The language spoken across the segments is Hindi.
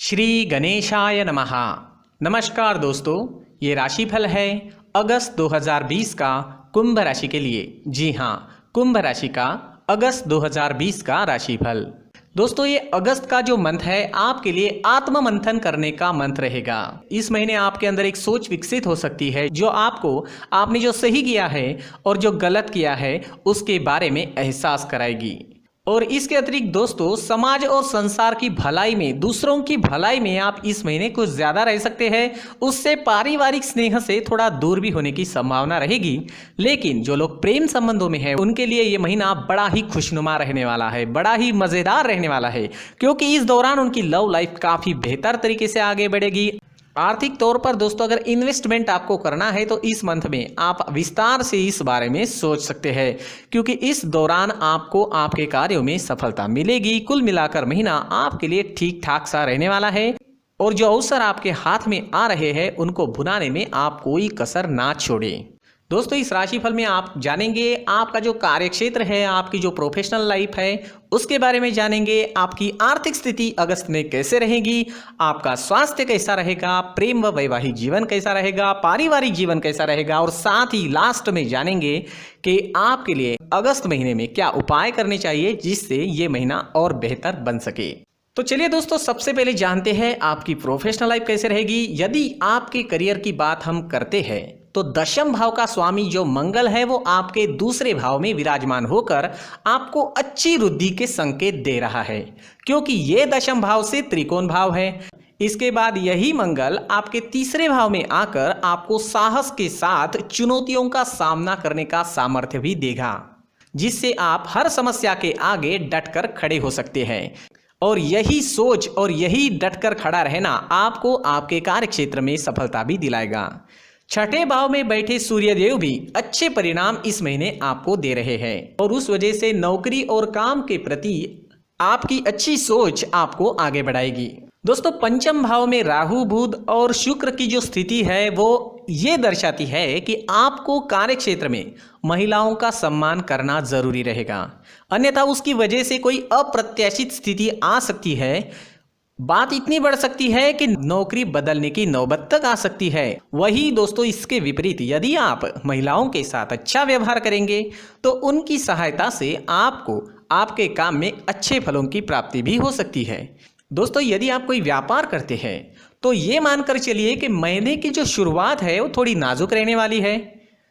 श्री गणेशाय नमः। नमस्कार दोस्तों, ये राशिफल है अगस्त 2020 का कुंभ राशि के लिए। जी हाँ, कुंभ राशि का अगस्त 2020 का राशिफल। दोस्तों, ये अगस्त का जो मंथ है आपके लिए आत्म मंथन करने का मंथ रहेगा। इस महीने आपके अंदर एक सोच विकसित हो सकती है जो आपने जो सही किया है और जो गलत किया है उसके बारे में एहसास कराएगी। और इसके अतिरिक्त दोस्तों, समाज और संसार की भलाई में, दूसरों की भलाई में आप इस महीने कुछ ज़्यादा रह सकते हैं। उससे पारिवारिक स्नेह से थोड़ा दूर भी होने की संभावना रहेगी। लेकिन जो लोग प्रेम संबंधों में हैं उनके लिए ये महीना बड़ा ही खुशनुमा रहने वाला है, बड़ा ही मज़ेदार रहने वाला है, क्योंकि इस दौरान उनकी लव लाइफ काफ़ी बेहतर तरीके से आगे बढ़ेगी। आर्थिक तौर पर दोस्तों, अगर इन्वेस्टमेंट आपको करना है तो इस मंथ में आप विस्तार से इस बारे में सोच सकते हैं, क्योंकि इस दौरान आपको आपके कार्यों में सफलता मिलेगी। कुल मिलाकर महीना आपके लिए ठीक ठाक सा रहने वाला है और जो अवसर आपके हाथ में आ रहे हैं उनको भुनाने में आप कोई कसर ना छोड़ें। दोस्तों, इस राशिफल में आप जानेंगे आपका जो कार्यक्षेत्र है, आपकी जो प्रोफेशनल लाइफ है उसके बारे में जानेंगे। आपकी आर्थिक स्थिति अगस्त में कैसे रहेगी, आपका स्वास्थ्य कैसा रहेगा, प्रेम व वैवाहिक जीवन कैसा रहेगा, पारिवारिक जीवन कैसा रहेगा, और साथ ही लास्ट में जानेंगे कि आपके लिए अगस्त महीने में क्या उपाय करने चाहिए जिससे ये महीना और बेहतर बन सके। तो चलिए दोस्तों, सबसे पहले जानते हैं आपकी प्रोफेशनल लाइफ कैसे रहेगी। यदि आपके करियर की बात हम करते हैं तो दशम भाव का स्वामी जो मंगल है वो आपके दूसरे भाव में विराजमान होकर आपको अच्छी वृद्धि के संकेत दे रहा है, क्योंकि ये दशम भाव से त्रिकोण भाव है। इसके बाद यही मंगल आपके तीसरे भाव में आकर आपको साहस के साथ चुनौतियों का सामना करने का सामर्थ्य भी देगा, जिससे आप हर समस्या के आगे डटकर खड़े हो सकते हैं। और यही सोच और यही डटकर खड़ा रहना आपको आपके कार्यक्षेत्र में सफलता भी दिलाएगा। छठे भाव में बैठे सूर्यदेव भी अच्छे परिणाम इस महीने आपको दे रहे हैं और उस वजह से नौकरी और काम के प्रति आपकी अच्छी सोच आपको आगे बढ़ाएगी। दोस्तों, पंचम भाव में राहु, बुध और शुक्र की जो स्थिति है वो ये दर्शाती है कि आपको कार्यक्षेत्र में महिलाओं का सम्मान करना जरूरी रहेगा, अन्यथा उसकी वजह से कोई अप्रत्याशित स्थिति आ सकती है। बात इतनी बढ़ सकती है कि नौकरी बदलने की नौबत तक आ सकती है। वही दोस्तों, इसके विपरीत यदि आप महिलाओं के साथ अच्छा व्यवहार करेंगे तो उनकी सहायता से आपको आपके काम में अच्छे फलों की प्राप्ति भी हो सकती है। दोस्तों, यदि आप कोई व्यापार करते हैं तो ये मानकर चलिए कि महीने की जो शुरुआत है वो थोड़ी नाजुक रहने वाली है,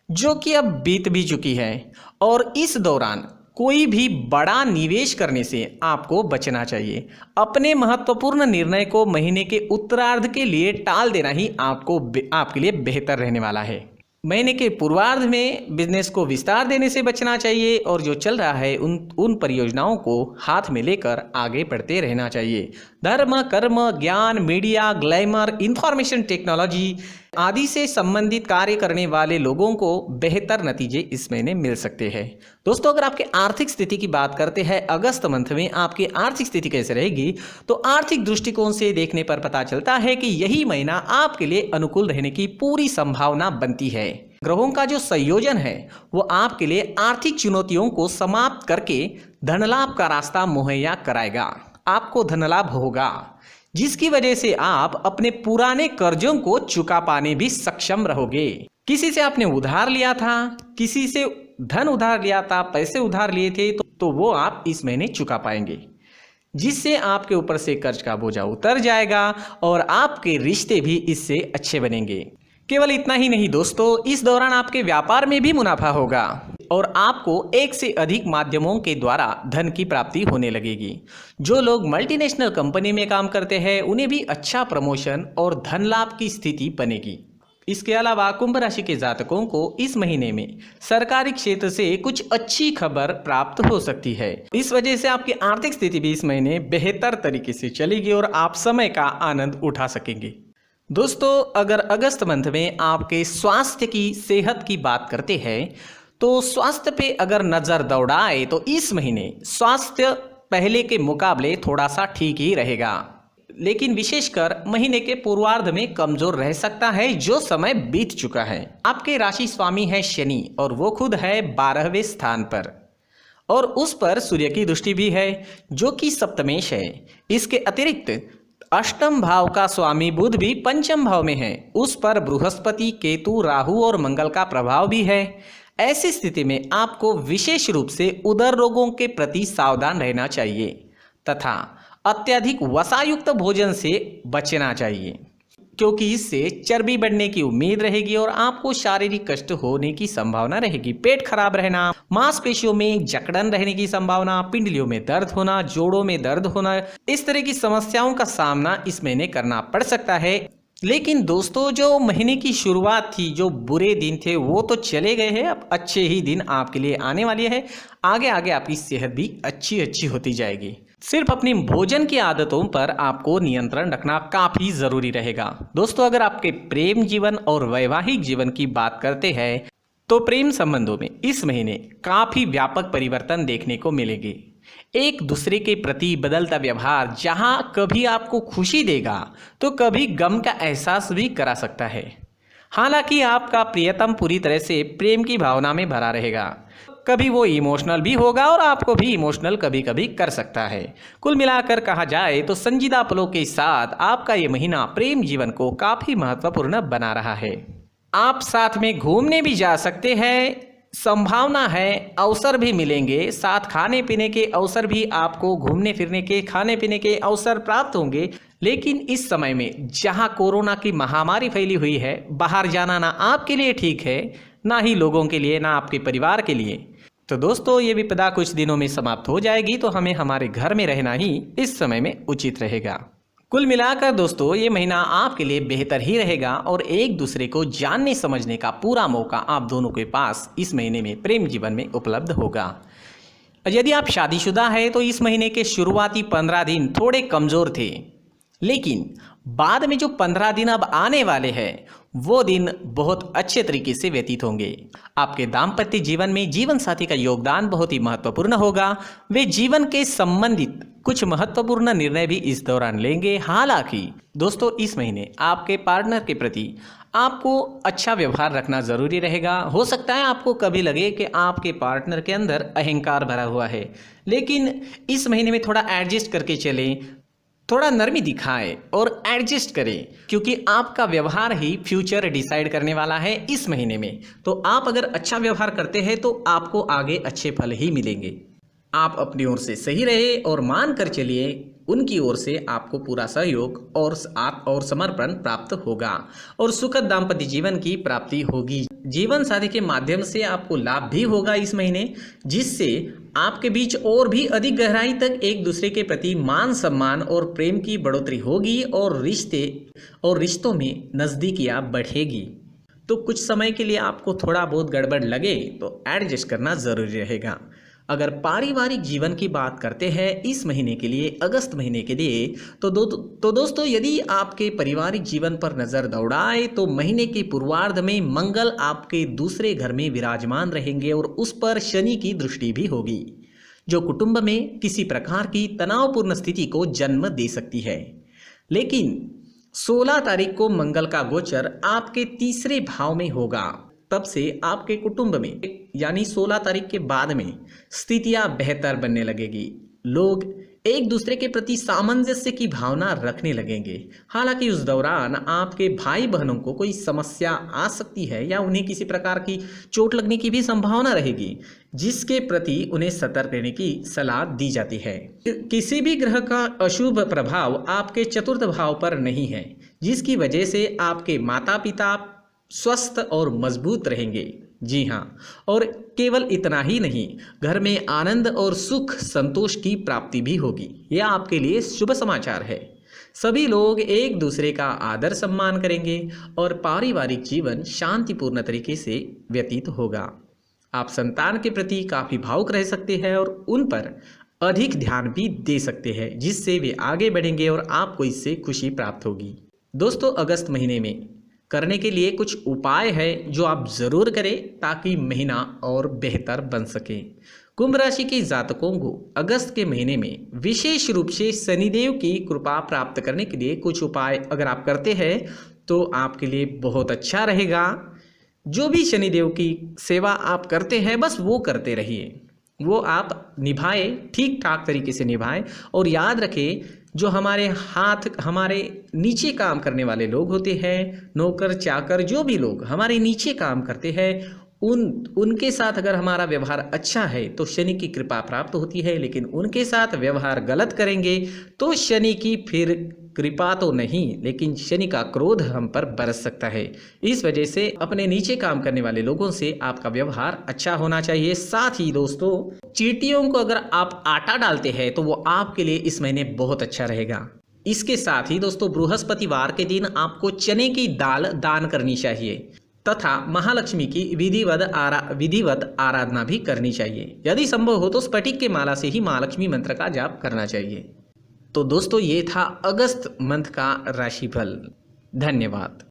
जो कि अब बीत भी चुकी है। और इस दौरान कोई भी बड़ा निवेश करने से आपको बचना चाहिए। अपने महत्वपूर्ण निर्णय को महीने के उत्तरार्ध के लिए टाल देना ही आपके लिए बेहतर रहने वाला है। महीने के पूर्वार्ध में बिजनेस को विस्तार देने से बचना चाहिए और जो चल रहा है उन परियोजनाओं को हाथ में लेकर आगे बढ़ते रहना चाहिए। धर्म, कर्म, ज्ञान, मीडिया, ग्लैमर, इंफॉर्मेशन टेक्नोलॉजी आदि से संबंधित कार्य करने वाले लोगों को बेहतर नतीजे इस महीने मिल सकते हैं। दोस्तों, अगर आपके आर्थिक स्थिति की बात करते हैं, अगस्त मंथ में आपकी आर्थिक स्थिति कैसे रहेगी, तो आर्थिक दृष्टिकोण से देखने पर पता चलता है कि यही महीना आपके लिए अनुकूल रहने की पूरी संभावना बनती है। ग्रहों का जो संयोजन है वो आपके लिए आर्थिक चुनौतियों को समाप्त करके धनलाभ का रास्ता मुहैया कराएगा। आपको धनलाभ होगा, जिसकी वजह से आप अपने पुराने कर्जों को चुका पाने भी सक्षम रहोगे। किसी से आपने उधार लिया था, किसी से धन उधार लिया था, पैसे उधार लिए थे, तो वो आप इस महीने चुका पाएंगे, जिससे आपके ऊपर से कर्ज का बोझा उतर जाएगा और आपके रिश्ते भी इससे अच्छे बनेंगे। केवल इतना ही नहीं दोस्तों, इस दौरान आपके व्यापार में भी मुनाफा होगा और आपको एक से अधिक माध्यमों के द्वारा धन की प्राप्ति होने लगेगी। जो लोग मल्टीनेशनल कंपनी में काम करते हैं उन्हें भी अच्छा प्रमोशन और धन लाभ की स्थिति बनेगी। इसके अलावा कुंभ राशि के जातकों को इस महीने में सरकारी क्षेत्र से कुछ अच्छी खबर प्राप्त हो सकती है। इस वजह से आपकी आर्थिक स्थिति भी इस महीने बेहतर तरीके से चलेगी और आप समय का आनंद उठा सकेंगे। दोस्तों, अगर अगस्त मंथ में आपके स्वास्थ्य की, सेहत की बात करते हैं तो स्वास्थ्य पे अगर नजर दौड़ाए तो इस महीने स्वास्थ्य पहले के मुकाबले थोड़ा सा ठीक ही रहेगा, लेकिन विशेषकर महीने के पूर्वार्ध में कमजोर रह सकता है, जो समय बीत चुका है। आपके राशि स्वामी है शनि और वो खुद है 12वें स्थान पर और उस पर सूर्य की दृष्टि भी है जो कि सप्तमेश है। इसके अतिरिक्त अष्टम भाव का स्वामी बुध भी पंचम भाव में है, उस पर बृहस्पति, केतु, राहु और मंगल का प्रभाव भी है। ऐसी स्थिति में आपको विशेष रूप से उदर रोगों के प्रति सावधान रहना चाहिए तथा अत्यधिक वसायुक्त भोजन से बचना चाहिए, क्योंकि इससे चर्बी बढ़ने की उम्मीद रहेगी और आपको शारीरिक कष्ट होने की संभावना रहेगी। पेट खराब रहना, मांसपेशियों में जकड़न रहने की संभावना, पिंडलियों में दर्द होना, जोड़ों में दर्द होना, इस तरह की समस्याओं का सामना इस महीने करना पड़ सकता है। लेकिन दोस्तों, जो महीने की शुरुआत थी, जो बुरे दिन थे वो तो चले गए हैं, अब अच्छे ही दिन आपके लिए आने वाले हैं। आगे आगे आपकी सेहत भी अच्छी होती जाएगी। सिर्फ अपनी भोजन की आदतों पर आपको नियंत्रण रखना काफ़ी ज़रूरी रहेगा। दोस्तों, अगर आपके प्रेम जीवन और वैवाहिक जीवन की बात करते हैं तो प्रेम संबंधों में इस महीने काफ़ी व्यापक परिवर्तन देखने को मिलेंगे। एक दूसरे के प्रति बदलता व्यवहार जहां कभी आपको खुशी देगा तो कभी गम का एहसास भी करा सकता है। हालांकि आपका प्रियतम पूरी तरह से प्रेम की भावना में भरा रहेगा, कभी वो इमोशनल भी होगा और आपको भी इमोशनल कभी कभी कर सकता है। कुल मिलाकर कहा जाए तो संजीदा पलों के साथ आपका ये महीना प्रेम जीवन को काफ़ी महत्वपूर्ण बना रहा है। आप साथ में घूमने भी जा सकते हैं, संभावना है अवसर भी मिलेंगे, साथ खाने पीने के अवसर भी आपको घूमने फिरने के, खाने पीने के अवसर प्राप्त होंगे। लेकिन इस समय में जहां कोरोना की महामारी फैली हुई है, बाहर जाना ना आपके लिए ठीक है, ना ही लोगों के लिए, ना आपके परिवार के लिए। तो दोस्तों, ये विपदा कुछ दिनों में समाप्त हो जाएगी, तो हमें हमारे घर में रहना ही इस समय में उचित रहेगा। कुल मिलाकर दोस्तों, ये महीना आपके लिए बेहतर ही रहेगा और एक दूसरे को जानने समझने का पूरा मौका आप दोनों के पास इस महीने में प्रेम जीवन में उपलब्ध होगा। यदि आप शादीशुदा है तो इस महीने के शुरुआती 15 दिन थोड़े कमज़ोर थे, लेकिन बाद में जो 15 दिन अब आने वाले हैं वो दिन बहुत अच्छे तरीके से व्यतीत होंगे। आपके दाम्पत्य जीवन में जीवन साथी का योगदान बहुत ही महत्वपूर्ण होगा। वे जीवन के संबंधित कुछ महत्वपूर्ण निर्णय भी इस दौरान लेंगे। हालांकि दोस्तों, इस महीने आपके पार्टनर के प्रति आपको अच्छा व्यवहार रखना ज़रूरी रहेगा। हो सकता है आपको कभी लगे कि आपके पार्टनर के अंदर अहंकार भरा हुआ है, लेकिन इस महीने में थोड़ा एडजस्ट करके चलें, थोड़ा नरमी दिखाएं और एडजस्ट करें, क्योंकि आपका व्यवहार ही फ्यूचर डिसाइड करने वाला है इस महीने में। तो आप अगर अच्छा व्यवहार करते हैं तो आपको आगे अच्छे फल ही मिलेंगे। आप अपनी ओर से सही रहे और मान कर चलिए, उनकी ओर से आपको पूरा सहयोग और समर्पण प्राप्त होगा और सुखद दाम्पत्य जीवन की प्राप्ति होगी। जीवन साथी के माध्यम से आपको लाभ भी होगा इस महीने, जिससे आपके बीच और भी अधिक गहराई तक एक दूसरे के प्रति मान सम्मान और प्रेम की बढ़ोतरी होगी और रिश्तों में नज़दीकियाँ बढ़ेगी। तो कुछ समय के लिए आपको थोड़ा बहुत गड़बड़ लगे तो एडजस्ट करना ज़रूरी रहेगा। अगर पारिवारिक जीवन की बात करते हैं इस महीने के लिए, अगस्त महीने के लिए, तो दोस्तों, यदि आपके पारिवारिक जीवन पर नज़र दौड़ाए तो महीने के पूर्वार्ध में मंगल आपके दूसरे घर में विराजमान रहेंगे और उस पर शनि की दृष्टि भी होगी, जो कुटुंब में किसी प्रकार की तनावपूर्ण स्थिति को जन्म दे सकती है। लेकिन 16 तारीख को मंगल का गोचर आपके तीसरे भाव में होगा, तब से आपके कुटुंब में यानी 16 तारीख के बाद में स्थितियां बेहतर बनने लगेगी। लोग एक दूसरे के प्रति सामंजस्य की भावना रखने लगेंगे। हालांकि उस दौरान आपके भाई बहनों को कोई समस्या आ सकती है या उन्हें किसी प्रकार की चोट लगने की भी संभावना रहेगी, जिसके प्रति उन्हें सतर्क रहने की सलाह दी जाती है। किसी भी ग्रह का अशुभ प्रभाव आपके चतुर्थ भाव पर नहीं है, जिसकी वजह से आपके माता पिता स्वस्थ और मजबूत रहेंगे। जी हाँ, और केवल इतना ही नहीं, घर में आनंद और सुख संतोष की प्राप्ति भी होगी। यह आपके लिए शुभ समाचार है। सभी लोग एक दूसरे का आदर सम्मान करेंगे और पारिवारिक जीवन शांतिपूर्ण तरीके से व्यतीत होगा। आप संतान के प्रति काफ़ी भावुक रह सकते हैं और उन पर अधिक ध्यान भी दे सकते हैं, जिससे वे आगे बढ़ेंगे और आपको इससे खुशी प्राप्त होगी। दोस्तों, अगस्त महीने में करने के लिए कुछ उपाय है जो आप ज़रूर करें ताकि महीना और बेहतर बन सके। कुंभ राशि के जातकों को अगस्त के महीने में विशेष रूप से शनिदेव की कृपा प्राप्त करने के लिए कुछ उपाय अगर आप करते हैं तो आपके लिए बहुत अच्छा रहेगा। जो भी शनिदेव की सेवा आप करते हैं बस वो करते रहिए, वो आप निभाएं, ठीक ठाक तरीके से निभाएं और याद रखें जो हमारे हाथ हमारे नीचे काम करने वाले लोग होते हैं, नौकर चाकर जो भी लोग हमारे नीचे काम करते हैं, उनके साथ अगर हमारा व्यवहार अच्छा है तो शनि की कृपा प्राप्त होती है। लेकिन उनके साथ व्यवहार गलत करेंगे तो शनि की फिर कृपा तो नहीं, लेकिन शनि का क्रोध हम पर बरस सकता है। इस वजह से अपने नीचे काम करने वाले लोगों से आपका व्यवहार अच्छा होना चाहिए। साथ ही दोस्तों, चींटियों को अगर आप आटा डालते हैं तो वो आपके लिए इस महीने बहुत अच्छा रहेगा। इसके साथ ही दोस्तों, बृहस्पतिवार के दिन आपको चने की दाल दान करनी चाहिए तथा महालक्ष्मी की विधिवत आराधना भी करनी चाहिए। यदि संभव हो तो स्फटिक के माला से ही महालक्ष्मी मंत्र का जाप करना चाहिए। तो दोस्तों, ये था अगस्त मंथ का राशिफल। धन्यवाद।